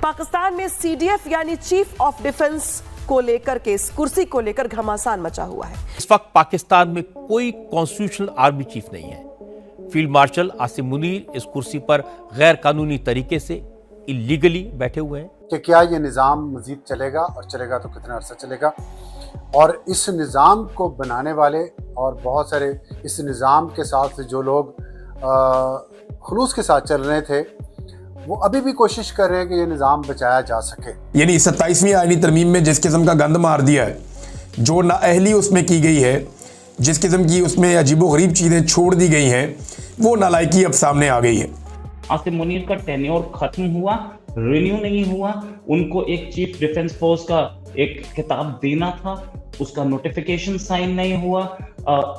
पाकिस्तान में सीडीएफ यानी chief of defence को लेकर के इस कुर्सी को लेकर घमासान मचा हुआ है। इस वक्त पाकिस्तान में कोई कॉन्स्टिट्यूशनल आर्मी चीफ नहीं है। फील्ड मार्शल आसिम मुनीर इस कुर्सी पर गैर कानूनी तरीके से इलीगली बैठे हुए हैं। कि क्या ये निज़ाम मज़ीद चलेगा और चलेगा तो कितना अर्सा चलेगा, और इस निज़ाम को बनाने वाले और बहुत सारे इस निज़ाम के साथ जो लोग खुलूस के साथ चल रहे थे वो अभी भी कोशिश कर रहे हैं कि ये निज़ाम बचाया जा सके। यानी 27वीं आईनी तरमीम में जिस किस्म का गंद मार दिया है, जो नाअहली उसमें की गई है, जिस किस्म की उसमें अजीबोगरीब चीज़ें छोड़ दी गई हैं, वो नालायकी अब सामने आ गई है। आसिम मुनीर का टेन्योर खत्म हुआ, रिन्यू नहीं हुआ। उनको एक चीफ डिफेंस फोर्स का एक खिताब देना था, उसका नोटिफिकेशन साइन नहीं हुआ।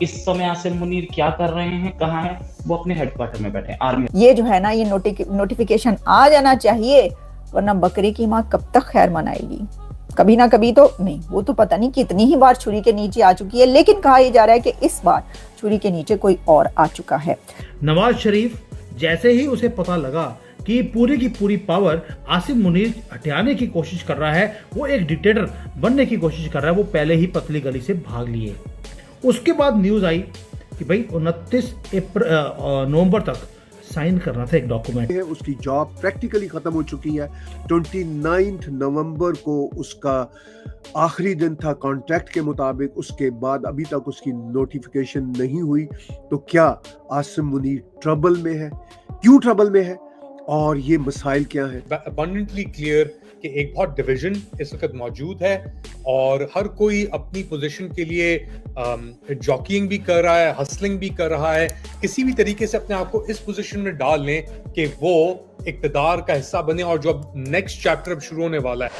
इस समय आसिम मुनीर क्या कर रहे हैं, कहाँ हैं? वो अपने हेडक्वार्टर में बैठे आर्मी। ये जो है ना, ये नोटिफिकेशन आ जाना चाहिए, वरना बकरे की माँ कब तक खैर मनाएगी। कभी ना कभी तो नहीं, वो तो पता नहीं कितनी ही बार छुरी के नीचे आ चुकी है, लेकिन कहा यह जा रहा है कि इस बार छुरी के नीचे कोई और आ चुका है। नवाज शरीफ जैसे ही उसे पता लगा कि पूरी की पूरी पावर आसिम मुनीर हटाने की कोशिश कर रहा है, वो एक डिक्टेटर बनने की कोशिश कर रहा है, वो पहले ही पतली गली से भाग लिए। उसके बाद न्यूज आई कि भाई 29 नवंबर तक साइन करना था एक डॉक्यूमेंट है। उसकी जॉब प्रैक्टिकली खत्म हो चुकी है। 29 नवंबर को उसका आखिरी दिन था कॉन्ट्रैक्ट के मुताबिक। उसके बाद अभी तक उसकी नोटिफिकेशन नहीं हुई। तो क्या आसिम मुनीर ट्रबल में है? क्यों ट्रबल में है और ये मसाइल क्या है? अबंडेंटली क्लियर कि एक बहुत डिवीजन इस वक्त मौजूद है और हर कोई अपनी पोजीशन के लिए जॉकिंग भी कर रहा है, हसलिंग भी कर रहा है, किसी भी तरीके से अपने आप को इस पोजीशन में डाल लें कि वो इक्तदार का हिस्सा बने। और जो अब नेक्स्ट चैप्टर अब शुरू होने वाला है।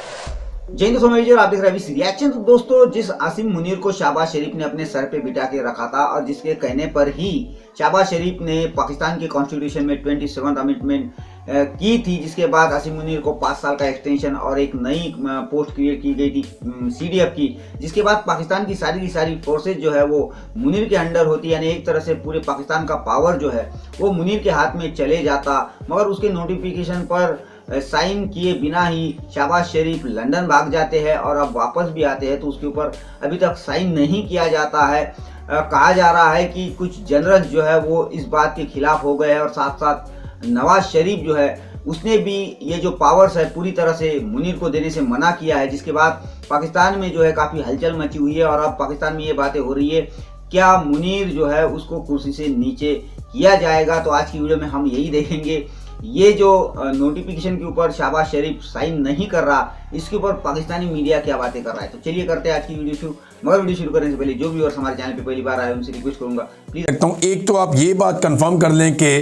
जय हिंद दोस्तों, मैं आप देख रहे हैं रिएक्शन। तो दोस्तों, जिस आसिम मुनीर को शहबाज शरीफ ने अपने सर पे बिठा के रखा था और जिसके कहने पर ही शहबाज शरीफ ने पाकिस्तान के कॉन्स्टिट्यूशन में 27th अमेंडमेंट की थी, जिसके बाद आसिम मुनीर को 5 साल का एक्सटेंशन और एक नई पोस्ट क्रिएट की गई थी सीडीएफ की, जिसके बाद पाकिस्तान की सारी फोर्सेज जो है वो मुनीर के अंडर होती, यानी एक तरह से पूरे पाकिस्तान का पावर जो है वो मुनीर के हाथ में चले जाता। मगर उसके नोटिफिकेशन पर साइन किए बिना ही शहबाज शरीफ लंदन भाग जाते हैं और अब वापस भी आते हैं, तो उसके ऊपर अभी तक साइन नहीं किया जाता है। कहा जा रहा है कि कुछ जनरल जो है वो इस बात के खिलाफ हो गए हैं और साथ साथ नवाज शरीफ जो है उसने भी ये जो पावर्स है पूरी तरह से मुनीर को देने से मना किया है, जिसके बाद पाकिस्तान में जो है काफ़ी हलचल मची हुई है। और अब पाकिस्तान में ये बातें हो रही है, क्या मुनीर जो है उसको कुर्सी से नीचे किया जाएगा? तो आज की वीडियो में हम यही देखेंगे। ये जो नोटिफिकेशन के ऊपर शहबाज शरीफ साइन नहीं कर रहा, इसके ऊपर पाकिस्तानी मीडिया क्या बातें कर रहा है। तो चलिए करते हैं आज की वीडियो शुरू। मगर वीडियो शुरू करने से पहले जो व्यूअर्स हमारे चैनल पे पहली बार आए उनसे रिक्वेस्ट करूंगा प्लीज। एक तो आप ये बात कंफर्म कर लें कि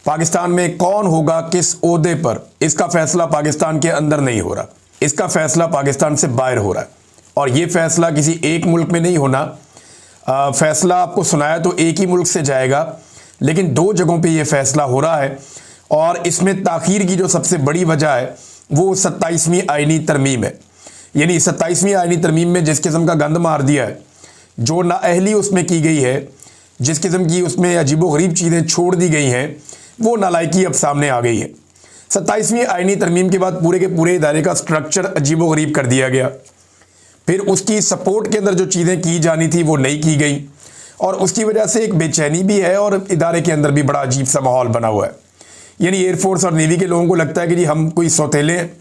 पाकिस्तान में कौन होगा किस ओहदे पर, इसका फैसला पाकिस्तान के अंदर नहीं हो रहा, इसका फैसला पाकिस्तान से बाहर हो रहा है। और ये फैसला किसी एक मुल्क में नहीं होना। फैसला आपको सुनाया तो एक ही मुल्क से जाएगा, लेकिन 2 जगहों पे ये फैसला हो रहा है। और इसमें ताखीर की जो सबसे बड़ी वजह है वो 27वीं आईनी तरमीम है। यानी 27वीं आईनी तरमीम में जिस किस्म का गंद मार दिया है, जो नाअहली उसमें की गई है, जिस किस्म की उसमें अजीबोगरीब चीज़ें छोड़ दी गई हैं, वो नालायकी अब सामने आ गई है। 27वीं आईनी तरमीम के बाद पूरे के पूरे इदारे का स्ट्रक्चर अजीबोगरीब कर दिया गया। फिर उसकी सपोर्ट के अंदर जो चीज़ें की जानी थी वो नहीं की गई, और उसकी वजह से एक बेचैनी भी है और इदारे के अंदर भी बड़ा अजीब सा माहौल बना हुआ है। यानी एयरफोर्स और नेवी के लोगों को लगता है कि जी हम कोई सौतेले हैं,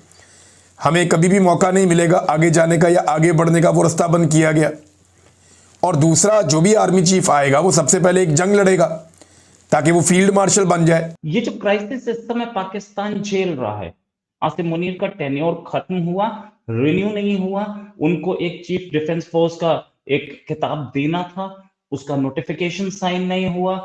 हमें कभी भी मौका नहीं मिलेगा आगे जाने का या आगे बढ़ने का, वो रास्ता बंद किया गया। और दूसरा, जो भी आर्मी चीफ आएगा वो सबसे पहले एक जंग लड़ेगा ताकि वो फील्ड मार्शल बन जाए। ये जो क्राइसिस इस समय पाकिस्तान झेल रहा है, आसिम मुनीर का टेन्योर खत्म हुआ, रिन्यू नहीं हुआ। उनको एक चीफ डिफेंस फोर्स का एक खिताब देना था, उसका नोटिफिकेशन साइन नहीं हुआ।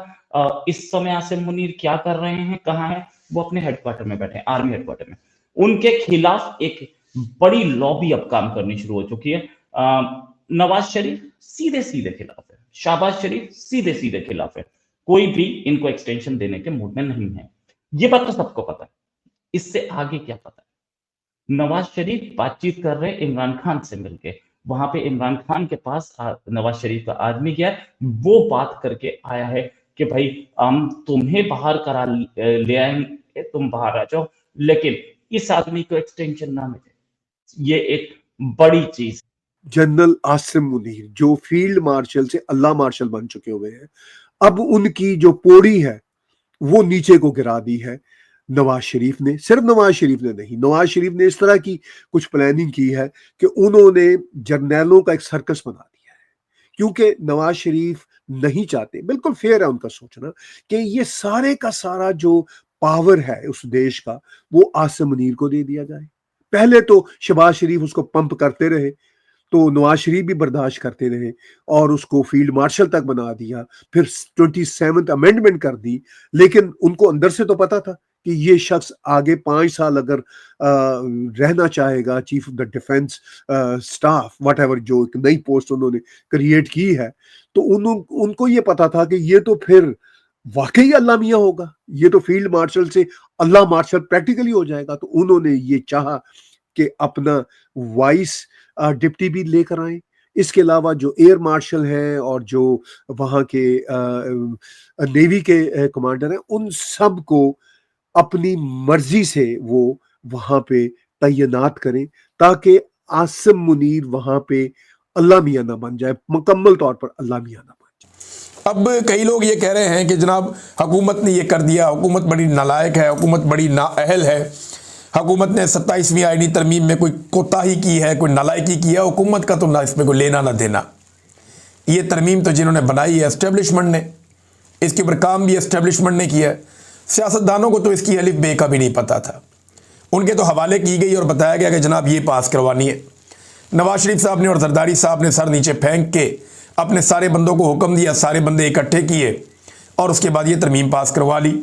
इस समय आसिम मुनीर क्या कर रहे हैं, कहाँ हैं? वो अपने हेडक्वार्टर में बैठे, आर्मी हेडक्वार्टर में। उनके खिलाफ एक बड़ी लॉबी अब काम करनी शुरू हो चुकी है। नवाज शरीफ सीधे खिलाफ है, शहबाज शरीफ सीधे खिलाफ है। कोई भी इनको एक्सटेंशन देने के मूड में नहीं है, ये बात तो सबको पता है। इससे आगे क्या पता है? नवाज शरीफ बातचीत कर रहे हैं इमरान खान से मिलके। वहां पे इमरान खान के पास नवाज शरीफ का आदमी गया है, वो बात करके आया है कि भाई हम तुम्हें बाहर करा ले आएंगे, तुम बाहर आ जाओ, लेकिन इस आदमी को एक्सटेंशन ना मिले, ये एक बड़ी चीज। जनरल आसिम मुनीर जो फील्ड मार्शल से अल्लाह मार्शल बन चुके हुए हैं, अब उनकी जो पौड़ी है वो नीचे को गिरा दी है नवाज शरीफ ने। सिर्फ नवाज शरीफ ने नहीं, नवाज शरीफ ने इस तरह की कुछ प्लानिंग की है कि उन्होंने जर्नैलों का एक सर्कस बना दिया है, क्योंकि नवाज शरीफ नहीं चाहते, बिल्कुल फेयर है उनका सोचना, कि ये सारे का सारा जो पावर है उस देश का वो आसिम मुनीर को दे दिया जाए। पहले तो शहबाज शरीफ उसको पंप करते रहे, तो नवाज शरीफ भी बर्दाश्त करते रहे और उसको फील्ड मार्शल तक बना दिया, फिर 27th अमेंडमेंट कर दी। लेकिन उनको अंदर से तो पता था कि ये शख्स आगे 5 साल अगर रहना चाहेगा chief of the defence staff what ever, जो एक नई पोस्ट उन्होंने क्रिएट की है, तो उनको ये पता था कि ये तो फिर वाकई अल्लाह मियाँ होगा, ये तो फील्ड मार्शल से अल्लाह मार्शल प्रैक्टिकली हो जाएगा। तो उन्होंने ये चाहा कि अपना वाइस डिप्टी भी लेकर आए। इसके अलावा जो एयर मार्शल हैं और जो वहाँ के नेवी के कमांडर हैं, उन सब को अपनी मर्जी से वो वहाँ पे तैनात करें, ताकि आसिम मुनीर वहाँ पे अल्लाह मियाँ ना बन जाए, मुकम्मल तौर पर अल्लाह मियाँ ना बन जाए। अब कई लोग ये कह रहे हैं कि जनाब हुकूमत ने ये कर दिया, हुकूमत बड़ी नालायक है, हुकूमत बड़ी नाअहल है, हुकूमत ने 27वीं आईनी तरमीम में कोई कोताही की है, कोई नालायकी की है, हुकूमत का तो ना इसमें कोई लेना ना देना। ये तरमीम तो जिन्होंने बनाई है एस्टेब्लिशमेंट ने, इसके ऊपर काम भी एस्टेब्लिशमेंट ने किया है। सियासतदानों को तो इसकी अलिफ बे का भी नहीं पता था, उनके तो हवाले की गई और बताया गया कि जनाब ये पास करवानी है। नवाज शरीफ साहब ने और जरदारी साहब ने सर नीचे फेंक के अपने सारे बंदों को हुक्म दिया, सारे बंदे इकट्ठे किए और उसके बाद ये तरमीम पास करवा ली।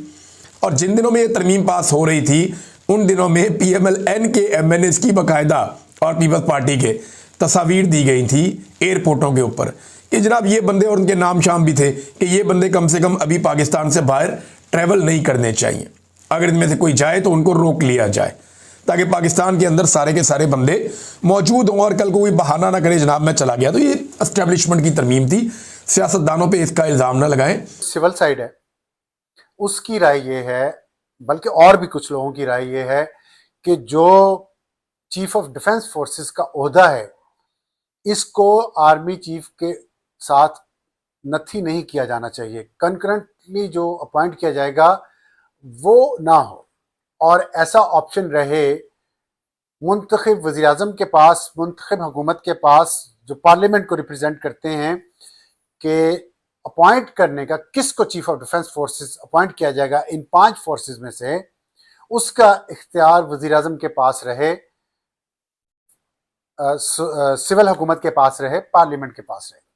और जिन दिनों में ये तरमीम पास हो रही थी उन दिनों में PMLN के MNAs की बाकायदा और पीपल्स पार्टी के तस्वीर दी गई थी एयरपोर्टों के ऊपर कि जनाब ये बंदे, और उनके नाम शाम भी थे कि ये बंदे कम से कम अभी पाकिस्तान से बाहर ट्रैवल नहीं करने चाहिए, अगर इनमें से कोई जाए तो उनको रोक लिया जाए, ताकि पाकिस्तान के अंदर सारे के सारे बंदे मौजूद हों और कल को कोई बहाना ना करे जनाब मैं चला गया। तो ये एस्टेब्लिशमेंट की तरमीम थी, सियासतदानों पे इसका इल्ज़ाम ना लगाएं। सिविल साइड है उसकी राय ये है, बल्कि और भी कुछ लोगों की राय ये है कि जो चीफ ऑफ डिफेंस फोर्सेस का ओहदा है इसको आर्मी चीफ के साथ नथी नहीं किया जाना चाहिए, कंकरेंटली जो अपॉइंट किया जाएगा वो ना हो और ऐसा ऑप्शन रहे मुंतखब वज़ीर आज़म के पास, मुंतखब हुकूमत के पास जो पार्लियामेंट को रिप्रेजेंट करते हैं कि अपॉइंट करने का किसको chief of defence forces appoint किया जाएगा इन 5 फोर्सेस में से, उसका इख्तियार वज़ीर आज़म के पास रहे, सिविल हुकूमत के पास रहे, पार्लियामेंट के पास रहे।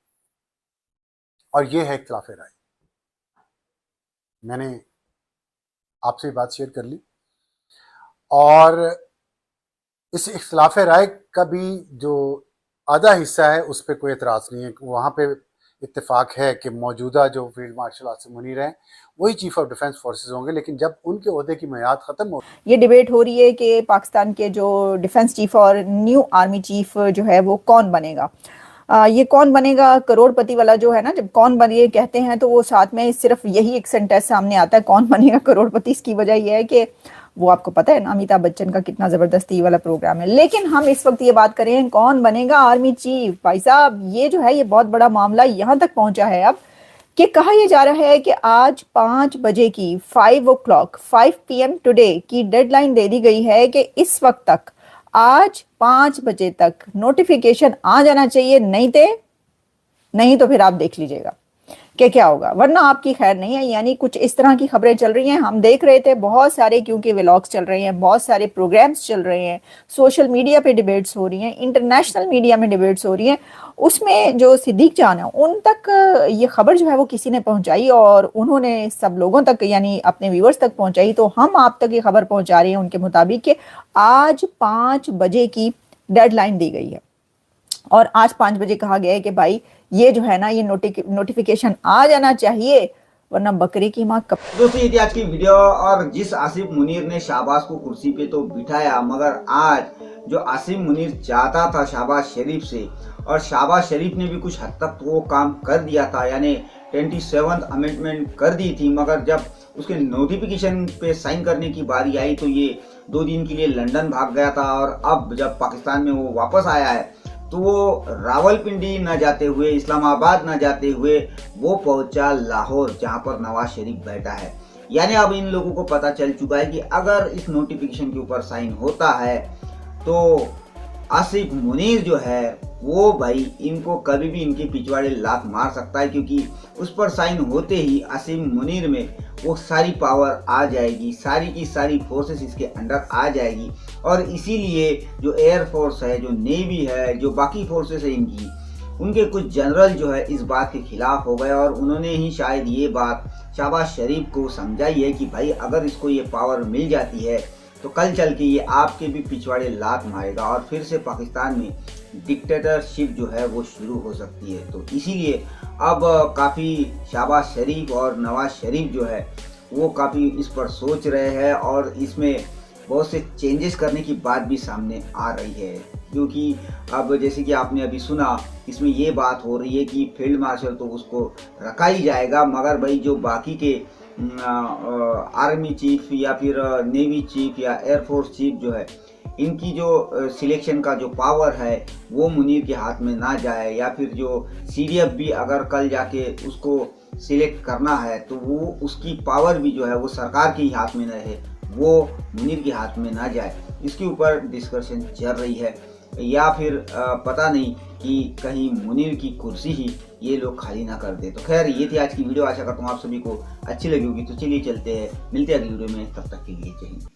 और ये है इख्तिलाफ राय। मैंने आपसे बात शेयर कर ली और इस इख्तिलाफ राय का भी जो आधा हिस्सा है उस पर कोई एतराज़ नहीं है। वहाँ पे इत्तेफाक है कि मौजूदा जो फील्ड मार्शल आसिम मुनीर हैं वही चीफ ऑफ डिफेंस फोर्सेस होंगे, लेकिन जब उनके ओहदे की मियाद ख़त्म हो। ये डिबेट हो रही है कि पाकिस्तान के जो डिफेंस चीफ और न्यू आर्मी चीफ जो है वो कौन बनेगा। ये कौन बनेगा करोड़पति वाला जो है ना, जब कौन बनिए कहते हैं तो वो साथ में सिर्फ यही एक सेंटेंस सामने आता है, कौन बनेगा करोड़पति। इसकी वजह यह है कि वो आपको पता है ना अमिताभ बच्चन का कितना जबरदस्ती वाला प्रोग्राम है। लेकिन हम इस वक्त ये बात करें कौन बनेगा आर्मी चीफ। भाई साहब ये जो है ये बहुत बड़ा मामला यहाँ तक पहुंचा है अब कि कहा यह जा रहा है कि आज 5 बजे की 5 PM टुडे की डेडलाइन दे दी गई है कि इस वक्त तक आज 5 बजे तक नोटिफिकेशन आ जाना चाहिए, नहीं तो फिर आप देख लीजिएगा कि क्या होगा, वरना आपकी खैर नहीं है। यानी कुछ इस तरह की खबरें चल रही हैं, हम देख रहे थे बहुत सारे, क्योंकि व्लॉग्स चल रहे हैं, बहुत सारे प्रोग्राम्स चल रहे हैं, सोशल मीडिया पे डिबेट्स हो रही हैं, इंटरनेशनल मीडिया में डिबेट्स हो रही हैं। उसमें जो सिद्दीक जान है उन तक ये खबर जो है वो किसी ने पहुंचाई और उन्होंने सब लोगों तक यानी अपने व्यूअर्स तक पहुंचाई, तो हम आप तक ये खबर पहुंचा रहे हैं उनके मुताबिक कि आज 5 बजे की डेडलाइन दी गई है और आज 5 बजे कहा गया है कि भाई ये जो है ना ये नोटिफिकेशन आ जाना चाहिए, वरना बकरी की माँ कब। दोस्तों ये थी आज की वीडियो। और जिस आसिम मुनीर ने शहबाज को कुर्सी पे तो बिठाया, मगर आज जो आसिम मुनीर चाहता था शहबाज शरीफ से, और शहबाज शरीफ ने भी कुछ हद तक वो काम कर दिया था, यानी 27th अमेंडमेंट कर दी थी, मगर जब उसके नोटिफिकेशन पे साइन करने की बारी आई तो ये 2 दिन के लिए लंदन भाग गया था और अब जब पाकिस्तान में वो वापस आया है तो वो रावलपिंडी न जाते हुए, इस्लामाबाद न जाते हुए वो पहुंचा लाहौर, जहां पर नवाज शरीफ बैठा है। यानी अब इन लोगों को पता चल चुका है कि अगर इस नोटिफिकेशन के ऊपर साइन होता है तो आसिफ मुनीर जो है वो भाई इनको कभी भी इनके पिछवाड़े लात मार सकता है, क्योंकि उस पर साइन होते ही आसिफ मुनीर में वो सारी पावर आ जाएगी, सारी की सारी फोर्सेस इसके अंडर आ जाएगी। और इसीलिए जो एयरफोर्स है, जो नेवी है, जो बाकी फोर्सेस है इनकी, उनके कुछ जनरल जो है इस बात के खिलाफ हो गए और उन्होंने ही शायद ये बात शहबाज शरीफ को समझाई है कि भाई अगर इसको ये पावर मिल जाती है तो कल चल के ये आपके भी पिछवाड़े लात मारेगा और फिर से पाकिस्तान में डिक्टेटरशिप जो है वो शुरू हो सकती है। तो इसीलिए अब काफ़ी शहबाज शरीफ और नवाज शरीफ जो है वो काफ़ी इस पर सोच रहे हैं और इसमें बहुत से चेंजेस करने की बात भी सामने आ रही है, क्योंकि अब जैसे कि आपने अभी सुना इसमें ये बात हो रही है कि फील्ड मार्शल तो उसको रखा ही जाएगा, मगर भाई जो बाकी के आर्मी चीफ या फिर नेवी चीफ या एयरफोर्स चीफ जो है इनकी जो सिलेक्शन का जो पावर है वो मुनीर के हाथ में ना जाए, या फिर जो सीडीएफ भी अगर कल जाके उसको सिलेक्ट करना है तो वो उसकी पावर भी जो है वो सरकार के ही हाथ में रहे, वो मुनीर के हाथ में ना जाए। इसके ऊपर डिस्कशन चल रही है, या फिर पता नहीं कि कहीं मुनीर की कुर्सी ही ये लोग खाली ना कर दे। तो खैर ये थी आज की वीडियो, आशा करता हूँ आप सभी को अच्छी लगी होगी। तो चलिए चलते हैं, मिलते हैं अगली वीडियो में, तब तक के लिए जय हिंद।